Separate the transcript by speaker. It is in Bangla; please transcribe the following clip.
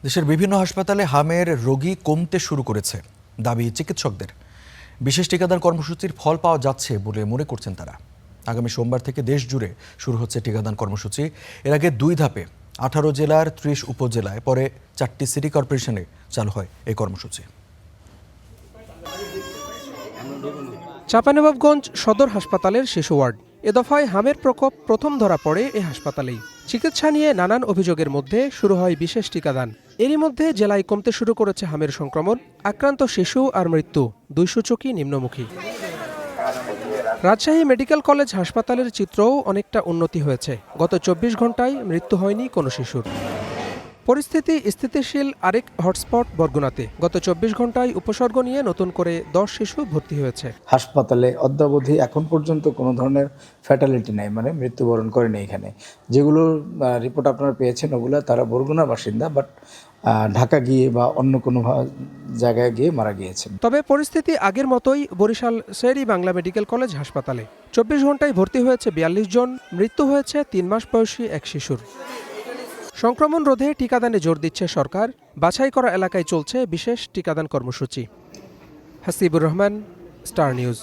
Speaker 1: দেশের বিভিন্ন হাসপাতালে হামের রোগী কমতে শুরু করেছে, দাবি চিকিৎসকদের। বিশেষ টিকাদান কর্মসূচির ফল পাওয়া যাচ্ছে বলে মনে করছেন তারা। আগামী সোমবার থেকে দেশ জুড়ে শুরু হচ্ছে টিকাদান কর্মসূচি। এর আগে 2 ধাপে 18 জেলার 30 উপজেলায়, পরে 4টি সিটি কর্পোরেশনে চালু হয় এই কর্মসূচি।
Speaker 2: চাঁপাইনবাবগঞ্জ সদর হাসপাতালের শিশু ওয়ার্ড। এ দফায় হামের প্রকোপ প্রথম ধরা পড়ে এ হাসপাতালেই। চিকিৎসা নিয়ে নানান অভিযোগের মধ্যে শুরু হয় বিশেষ টিকাদান। এরই মধ্যে জেলায় কমতে শুরু করেছে হামের সংক্রমণ। আক্রান্ত শিশু আর মৃত্যু 2 সূচকই নিম্নমুখী। রাজশাহী মেডিকেল কলেজ হাসপাতালের চিত্রও অনেকটা উন্নতি হয়েছে। গত 24 ঘন্টায় মৃত্যু হয়নি কোনো শিশুর। পরিস্থিতি স্থিতিশীল আরেক হটস্পট বরগুনাতে। গত 24 ঘন্টায় উপসর্গ নিয়ে নতুন করে 10 শিশু ভর্তি হয়েছে।
Speaker 3: হাসপাতালে অদ্যাবধি এখন পর্যন্ত কোনো ধরনের ফ্যাটালিটি নাই, মানে মৃত্যুবরণ করেনি এখানে। যেগুলো রিপোর্ট আপনারা পেয়েছেন ওগুলো তারা বরগুনার বাসিন্দা, বাট ঢাকা গিয়ে বা অন্য কোনো জায়গায় গিয়ে মারা গিয়েছেন।
Speaker 2: তবে পরিস্থিতি আগের মতোই বরিশাল শের-ই বাংলা মেডিকেল কলেজ হাসপাতালে। 24 ঘন্টায় ভর্তি হয়েছে 42 জন, মৃত্যু হয়েছে 3 মাস বয়সী এক শিশুর। সংক্রমণ রোধে টিকাদানে জোর দিচ্ছে সরকার। বাছাই করা এলাকায় চলছে বিশেষ টিকাদান কর্মসূচি। Hasibur Rahman, star news.